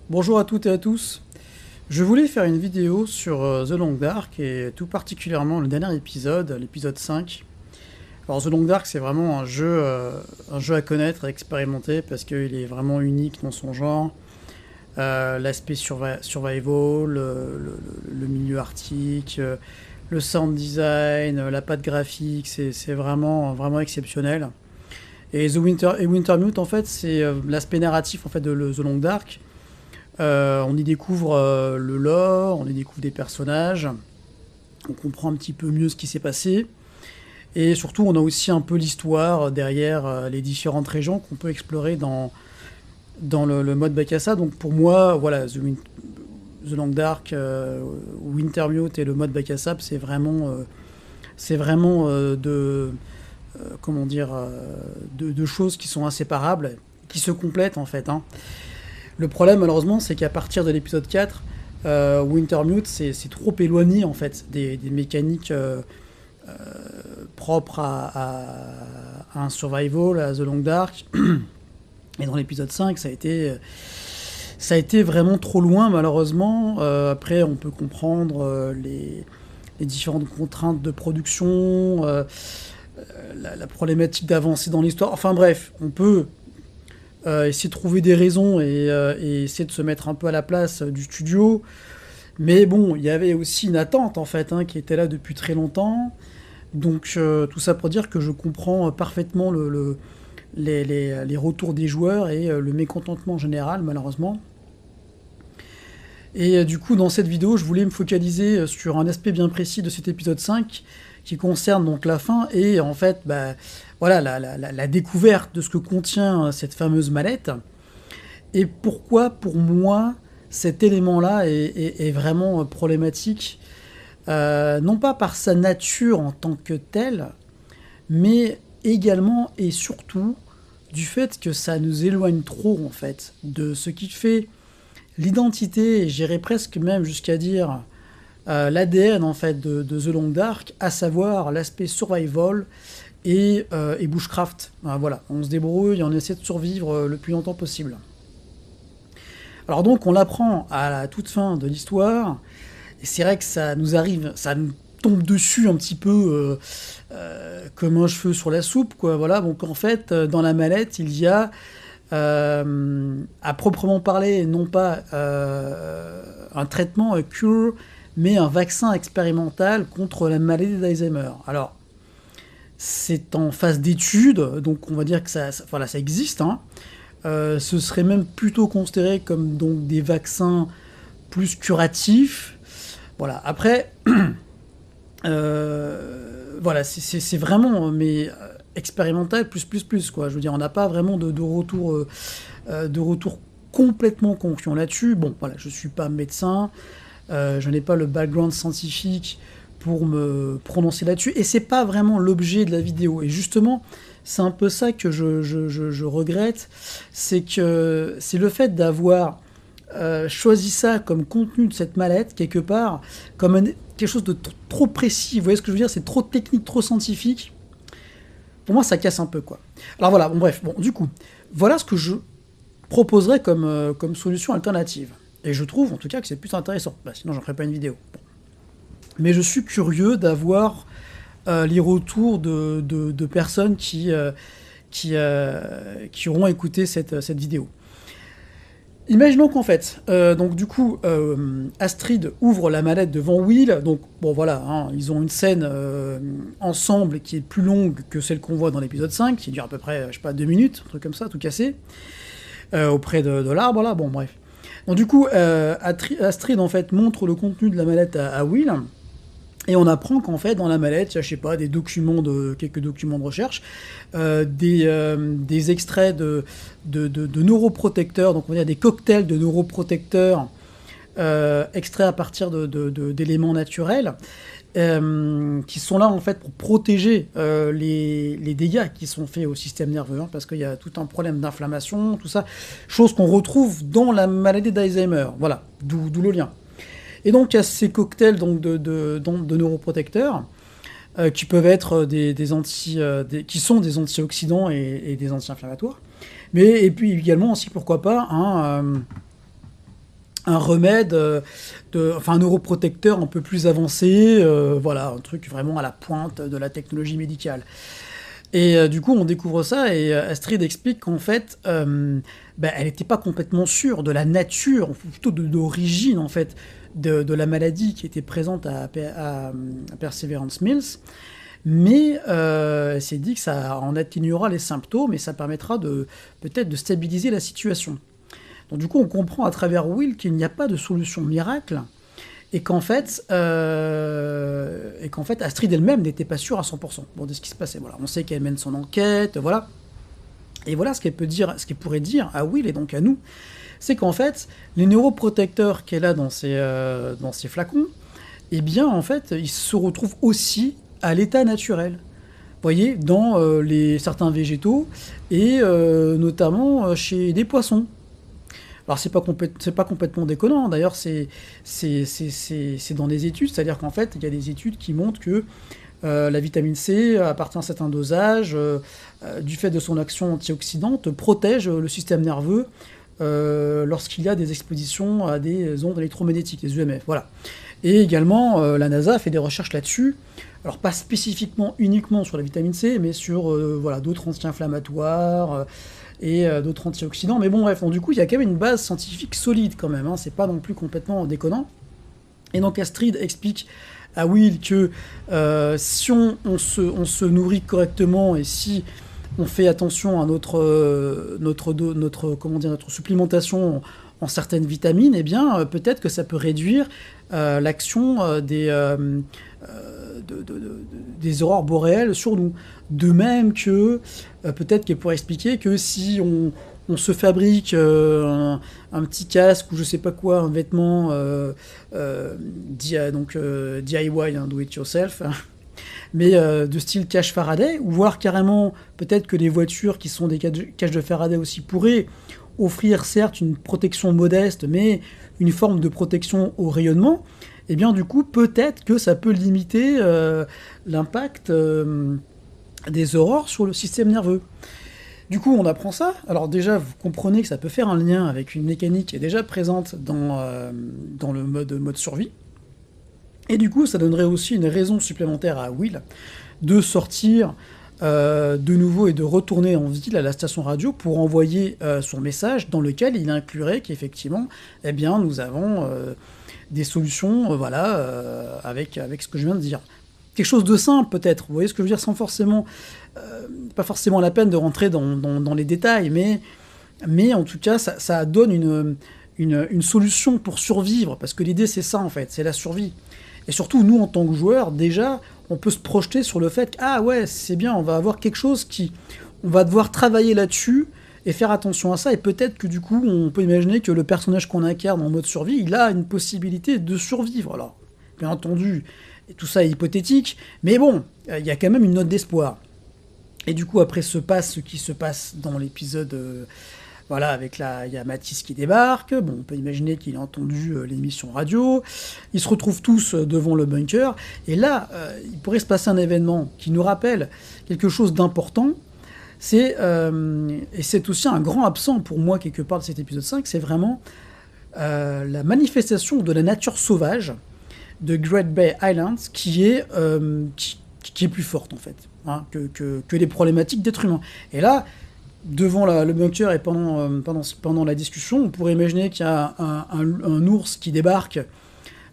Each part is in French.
Bonjour à toutes et à tous. Je voulais faire une vidéo sur The Long Dark et tout particulièrement le dernier épisode, l'épisode 5. Alors The Long Dark, c'est vraiment un jeu à connaître, à expérimenter parce qu'il est vraiment unique dans son genre. L'aspect survival, le milieu arctique, le sound design, la patte graphique, c'est vraiment exceptionnel. Et Wintermute, en fait, c'est l'aspect narratif en fait de The Long Dark. On y découvre le lore, on y découvre des personnages, on comprend un petit peu mieux ce qui s'est passé, et surtout on a aussi un peu l'histoire derrière les différentes régions qu'on peut explorer dans le mode bac à ça. Donc pour moi, voilà, The Long Dark, Wintermute et le mode bac à sable, comment dire, de choses qui sont inséparables, qui se complètent en fait, hein. Le problème, malheureusement, c'est qu'à partir de l'épisode 4, Wintermute, c'est trop éloigné, en fait, des mécaniques propres à un survival, à The Long Dark. Et dans l'épisode 5, ça a été vraiment trop loin, malheureusement. Après, on peut comprendre les différentes contraintes de production, la problématique d'avancer dans l'histoire. Enfin bref, on peut essayer de trouver des raisons et essayer de se mettre un peu à la place du studio. Mais bon, il y avait aussi une attente en fait, hein, qui était là depuis très longtemps. Donc tout ça pour dire que je comprends parfaitement les retours des joueurs et le mécontentement général malheureusement. Et du coup dans cette vidéo je voulais me focaliser sur un aspect bien précis de cet épisode 5 qui concerne donc la fin et en fait voilà, la découverte de ce que contient cette fameuse mallette, et pourquoi, pour moi, cet élément-là est vraiment problématique, non pas par sa nature en tant que telle, mais également et surtout du fait que ça nous éloigne trop, en fait, de ce qui fait l'identité, et j'irais presque même jusqu'à dire l'ADN, en fait, de The Long Dark, à savoir l'aspect survival, et bushcraft. Voilà, on se débrouille, on essaie de survivre le plus longtemps possible. Alors donc on l'apprend à la toute fin de l'histoire, et c'est vrai que ça nous arrive, ça nous tombe dessus un petit peu comme un cheveu sur la soupe, quoi. Voilà, donc en fait dans la mallette il y a à proprement parler non pas un traitement, un cure, mais un vaccin expérimental contre la maladie d'Alzheimer. Alors c'est en phase d'étude, donc on va dire que voilà, ça existe, hein. Ce serait même plutôt considéré comme donc des vaccins plus curatifs. Voilà. Après, voilà, c'est vraiment mais expérimental plus quoi. Je veux dire, on n'a pas vraiment de retour complètement confiant là-dessus. Bon, voilà, je suis pas médecin, je n'ai pas le background scientifique pour me prononcer là-dessus, et c'est pas vraiment l'objet de la vidéo. Et justement, c'est un peu ça que je regrette, c'est que c'est le fait d'avoir choisi ça comme contenu de cette mallette, quelque part, comme quelque chose de trop précis. Vous voyez ce que je veux dire? C'est trop technique, trop scientifique. Pour moi, ça casse un peu, quoi. Alors voilà, bon, bref, bon, du coup, voilà ce que je proposerais comme solution alternative. Et je trouve, en tout cas, que c'est plus intéressant. Sinon, j'en ferais pas une vidéo. Bon. Mais je suis curieux d'avoir les retours de personnes qui auront écouté cette vidéo. Imaginons qu'en fait, donc du coup, Astrid ouvre la mallette devant Will. Donc bon voilà, hein, ils ont une scène ensemble qui est plus longue que celle qu'on voit dans l'épisode 5, qui dure à peu près, je sais pas, 2 minutes, un truc comme ça, tout cassé, auprès de l'arbre là, bon bref. Donc du coup, Astrid en fait montre le contenu de la mallette à Will. Et on apprend qu'en fait, dans la mallette, il y a, je sais pas, quelques documents de recherche, des extraits de neuroprotecteurs, donc on va dire des cocktails de neuroprotecteurs extraits à partir d'éléments naturels, qui sont là en fait pour protéger les dégâts qui sont faits au système nerveux, hein, parce qu'il y a tout un problème d'inflammation, tout ça, chose qu'on retrouve dans la maladie d'Alzheimer. Voilà, d'où le lien. Et donc il y a ces cocktails donc, de neuroprotecteurs qui peuvent être qui sont des antioxydants et des anti-inflammatoires. Mais et puis également aussi pourquoi pas un remède, enfin un neuroprotecteur un peu plus avancé, voilà, un truc vraiment à la pointe de la technologie médicale. Et du coup, on découvre ça et Astrid explique qu'en fait, elle n'était pas complètement sûre de la nature, ou plutôt de l'origine en fait, de la maladie qui était présente à Perseverance Mills. Mais elle s'est dit que ça en atténuera les symptômes et ça permettra peut-être de stabiliser la situation. Donc du coup, on comprend à travers Will qu'il n'y a pas de solution miracle et qu'en fait, Astrid elle-même n'était pas sûre à 100% de ce qui se passait. Voilà, on sait qu'elle mène son enquête, voilà. Et voilà ce qu'elle pourrait dire à Will et donc à nous, c'est qu'en fait, les neuroprotecteurs qu'elle a dans ses flacons, eh bien en fait, ils se retrouvent aussi à l'état naturel. Vous voyez, dans certains végétaux et notamment chez des poissons. Alors c'est pas complètement déconnant, d'ailleurs c'est dans des études, c'est-à-dire qu'en fait il y a des études qui montrent que la vitamine C, à partir d'un certain dosage, du fait de son action antioxydante, protège le système nerveux lorsqu'il y a des expositions à des ondes électromagnétiques, les EMF, voilà. Et également la NASA fait des recherches là-dessus, alors pas spécifiquement uniquement sur la vitamine C, mais sur voilà, d'autres anti-inflammatoires, et d'autres antioxydants. Mais bon, bref, du coup, il y a quand même une base scientifique solide quand même, hein, c'est pas non plus complètement déconnant. Et donc Astrid explique à Will que si on se nourrit correctement et si on fait attention à notre supplémentation en certaines vitamines, eh bien, peut-être que ça peut réduire l'action des aurores boréales sur nous. De même que peut-être qu'elle pourrait expliquer que si on se fabrique un petit casque ou je sais pas quoi, un vêtement DIY, do it yourself, mais de style cache Faraday, ou voire carrément peut-être que les voitures qui sont des caches de Faraday aussi pourraient offrir certes une protection modeste, mais une forme de protection au rayonnement, et bien du coup peut-être que ça peut limiter l'impact des aurores sur le système nerveux. Du coup, on apprend ça. Alors déjà, vous comprenez que ça peut faire un lien avec une mécanique qui est déjà présente dans le mode survie. Et du coup, ça donnerait aussi une raison supplémentaire à Will de sortir de nouveau et de retourner en ville à la station radio pour envoyer son message dans lequel il inclurait qu'effectivement, eh bien, nous avons des solutions, avec ce que je viens de dire. Quelque chose de simple peut-être, vous voyez ce que je veux dire, sans forcément, pas forcément la peine de rentrer dans les détails, mais en tout cas ça donne une solution pour survivre, parce que l'idée c'est ça en fait, c'est la survie. Et surtout nous en tant que joueurs, déjà on peut se projeter sur le fait que ah ouais c'est bien, on va avoir quelque chose on va devoir travailler là-dessus et faire attention à ça, et peut-être que du coup on peut imaginer que le personnage qu'on incarne en mode survie, il a une possibilité de survivre. Alors bien entendu, et tout ça est hypothétique, mais bon, il y a quand même une note d'espoir. Et du coup, après ce qui se passe dans l'épisode, avec il y a Mathis qui débarque, bon, on peut imaginer qu'il a entendu l'émission radio, ils se retrouvent tous devant le bunker, et là, il pourrait se passer un événement qui nous rappelle quelque chose d'important, et c'est aussi un grand absent pour moi, quelque part, de cet épisode 5, c'est vraiment la manifestation de la nature sauvage, de Great Bay Islands qui est plus forte en fait, hein, que les problématiques d'êtres humains. Et là, devant le bunker et pendant la discussion, on pourrait imaginer qu'il y a un ours qui débarque,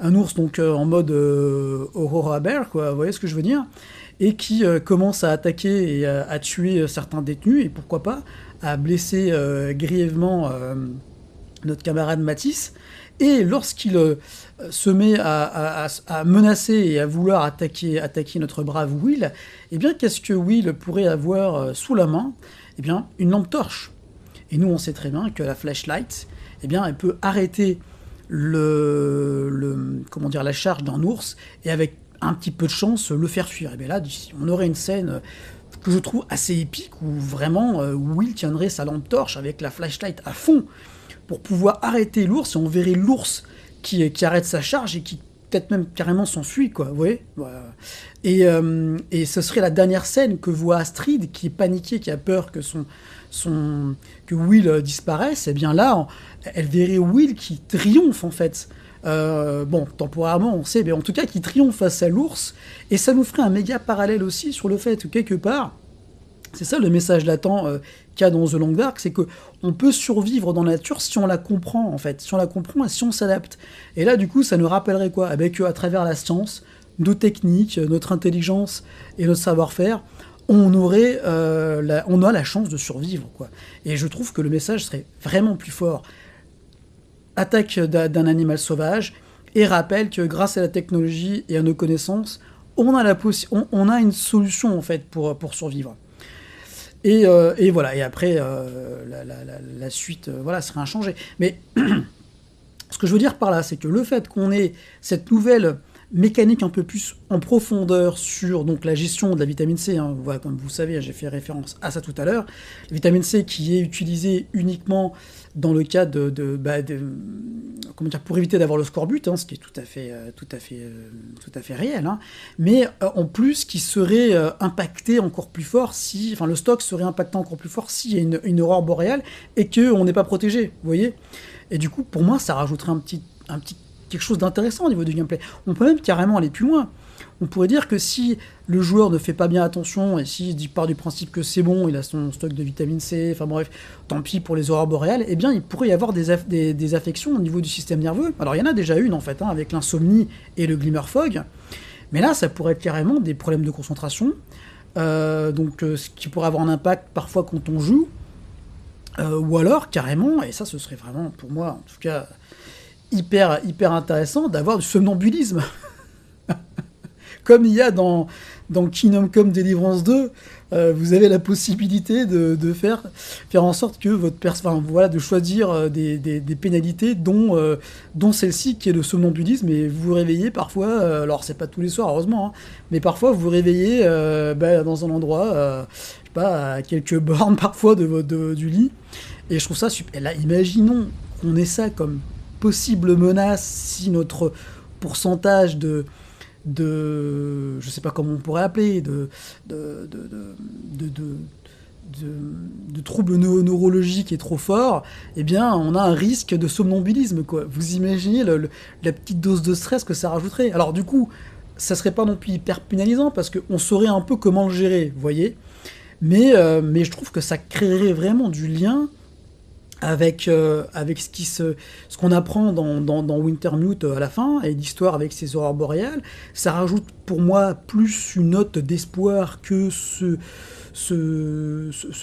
un ours donc en mode Aurora Bear, quoi, vous voyez ce que je veux dire, et qui commence à attaquer et à tuer certains détenus, et pourquoi pas à blesser grièvement notre camarade Mathis. Et lorsqu'il se met à menacer et à vouloir attaquer notre brave Will, eh bien, qu'est-ce que Will pourrait avoir sous la main ? Eh bien, une lampe torche. Et nous, on sait très bien que la flashlight, eh bien, elle peut arrêter la charge d'un ours et avec un petit peu de chance le faire fuir. Et bien là, on aurait une scène que je trouve assez épique où vraiment Will tiendrait sa lampe torche avec la flashlight à fond pour pouvoir arrêter l'ours, et on verrait l'ours qui arrête sa charge et qui peut-être même carrément s'enfuit, quoi, vous voyez. Voilà. Et ce serait la dernière scène que voit Astrid, qui est paniquée, qui a peur que que Will disparaisse. Et bien là, elle verrait Will qui triomphe, en fait. Bon, temporairement, on sait, mais en tout cas, qui triomphe face à l'ours. Et ça nous ferait un méga parallèle aussi sur le fait que, quelque part, c'est ça le message latent qu'il y a dans The Long Dark, c'est que on peut survivre dans la nature si on la comprend, en fait. Si on la comprend et si on s'adapte. Et là, du coup, ça nous rappellerait quoi? Avec à travers la science, nos techniques, notre intelligence et notre savoir-faire, on a la chance de survivre, quoi. Et je trouve que le message serait vraiment plus fort. Attaque d'un animal sauvage, et rappelle que grâce à la technologie et à nos connaissances, on a une solution, en fait, pour survivre. Et voilà, et après, la suite, voilà, serait inchangée. Mais ce que je veux dire par là, c'est que le fait qu'on ait cette nouvelle mécanique un peu plus en profondeur sur donc, la gestion de la vitamine C, hein, voilà, comme vous savez, j'ai fait référence à ça tout à l'heure, la vitamine C qui est utilisée uniquement dans le cas comment dire, pour éviter d'avoir le scorbut, hein, ce qui est tout à fait réel, hein, mais en plus qui serait impacté encore plus fort enfin le stock serait impacté encore plus fort s'il y a une aurore boréale et qu'on n'est pas protégé, vous voyez. Et du coup, pour moi, ça rajouterait un petit quelque chose d'intéressant au niveau du gameplay. On peut même carrément aller plus loin. On pourrait dire que si le joueur ne fait pas bien attention et s'il part du principe que c'est bon, il a son stock de vitamine C, enfin bref, tant pis pour les aurores boréales, eh bien il pourrait y avoir des affections au niveau du système nerveux. Alors il y en a déjà une en fait, hein, avec l'insomnie et le glimmer fog, mais là ça pourrait être carrément des problèmes de concentration, ce qui pourrait avoir un impact parfois quand on joue, ou alors carrément, et ça ce serait vraiment pour moi en tout cas hyper intéressant d'avoir du somnambulisme. Comme il y a dans Kingdom Come Deliverance 2, vous avez la possibilité de faire en sorte que de choisir des pénalités dont celle-ci qui est le somnambulisme, et vous vous réveillez parfois, alors c'est pas tous les soirs heureusement, hein, mais parfois vous vous réveillez dans un endroit, je sais pas, à quelques bornes parfois du lit, et je trouve ça super. Et là, imaginons qu'on ait ça comme possible menace si notre pourcentage je sais pas comment on pourrait appeler, de troubles neurologiques est trop fort, eh bien, on a un risque de somnambulisme, quoi. Vous imaginez la petite dose de stress que ça rajouterait. Alors, du coup, ça serait pas non plus hyper pénalisant, parce qu'on saurait un peu comment le gérer, vous voyez. Mais je trouve que ça créerait vraiment du lien avec ce qu'on apprend dans Wintermute à la fin, et l'histoire avec ces aurores boréales. Ça rajoute pour moi plus une note d'espoir que ce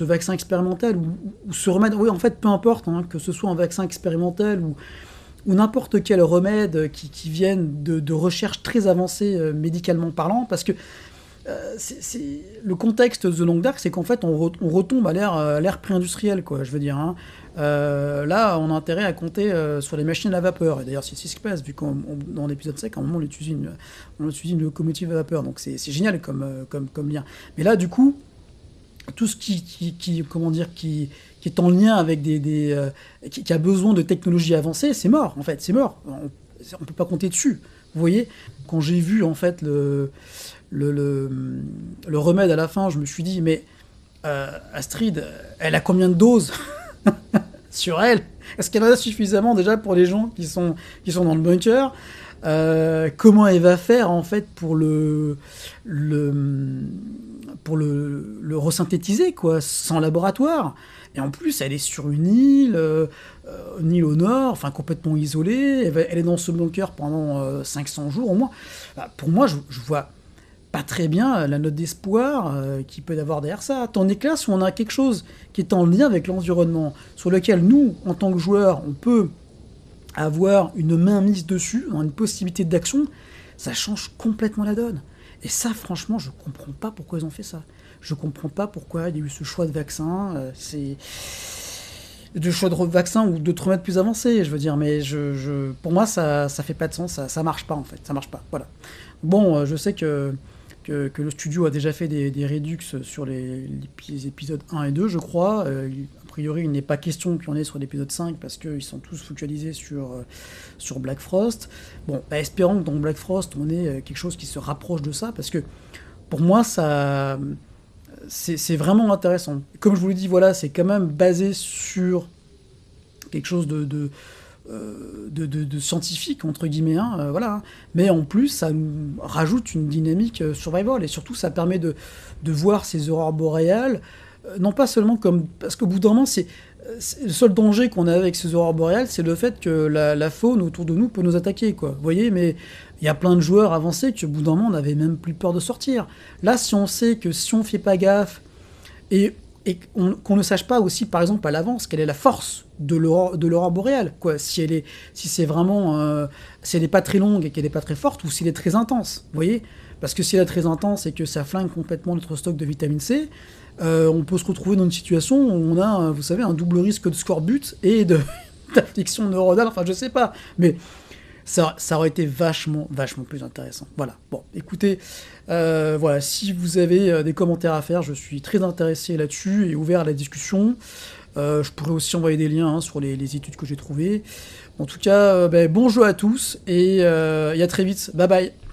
vaccin expérimental, ou ce remède. Oui, en fait, peu importe, hein, que ce soit un vaccin expérimental ou n'importe quel remède qui vienne de recherches très avancées médicalement parlant, parce que le contexte de The Long Dark, c'est qu'en fait, on retombe à l'ère pré-industrielle, quoi, je veux dire. Hein. Là, on a intérêt à compter sur les machines à vapeur. Et d'ailleurs, c'est ce qui se passe, vu qu'on dans l'épisode 5, à un moment, on utilise une locomotive à vapeur. Donc, c'est génial comme lien. Mais là, du coup, tout ce qui est en lien avec qui a besoin de technologies avancées, c'est mort, en fait. C'est mort. On peut pas compter dessus. Vous voyez, quand j'ai vu, en fait, le remède à la fin, je me suis dit, mais Astrid, elle a combien de doses sur elle? Est-ce qu'elle en a suffisamment déjà pour les gens qui sont dans le bunker? Comment elle va faire en fait pour le resynthétiser, quoi, sans laboratoire? Et en plus, elle est sur une île au nord, enfin complètement isolée. Elle est dans ce bunker pendant 500 jours au moins. Bah, pour moi, je vois pas très bien la note d'espoir qu'il peut y avoir derrière ça. Tandis que là, si on a quelque chose qui est en lien avec l'environnement, sur lequel nous, en tant que joueurs, on peut avoir une main mise dessus, une possibilité d'action, ça change complètement la donne. Et ça, franchement, je comprends pas pourquoi ils ont fait ça. Je comprends pas pourquoi il y a eu ce choix de vaccin. De choix de vaccin ou de remèdes plus avancés, je veux dire, mais pour moi, ça fait pas de sens, ça marche pas, en fait, ça marche pas, voilà. Bon, je sais que le studio a déjà fait des réducs sur les épisodes 1 et 2, je crois. priori, il n'est pas question qu'il y en ait sur l'épisode 5 parce qu'ils sont tous focalisés sur Black Frost. Bon, bah, espérons que dans Black Frost, on ait quelque chose qui se rapproche de ça parce que pour moi, ça, c'est vraiment intéressant. Comme je vous l'ai dit, voilà, c'est quand même basé sur quelque chose de scientifique, entre guillemets, hein, voilà. Mais en plus, ça nous rajoute une dynamique survival, et surtout, ça permet de voir ces aurores boréales, non pas seulement comme... Parce qu'au bout d'un moment, le seul danger qu'on a avec ces aurores boréales, c'est le fait que la faune autour de nous peut nous attaquer, quoi. Vous voyez, mais il y a plein de joueurs avancés qu'au bout d'un moment, on n'avait même plus peur de sortir. Là, si on sait que si on fait pas gaffe, et qu'on ne sache pas aussi, par exemple, à l'avance, quelle est la force de l'aurore boréale, quoi. Si c'est vraiment, si elle n'est pas très longue et qu'elle n'est pas très forte, ou si elle est très intense, vous voyez. Parce que si elle est très intense et que ça flingue complètement notre stock de vitamine C, on peut se retrouver dans une situation où on a, vous savez, un double risque de scorbut et d'affection neuronale, enfin je sais pas, mais ça aurait été vachement plus intéressant. Voilà. Bon, écoutez, voilà, si vous avez des commentaires à faire, je suis très intéressé là-dessus et ouvert à la discussion. Je pourrais aussi envoyer des liens sur les études que j'ai trouvées. En tout cas, bon jeu à tous et à très vite. Bye bye.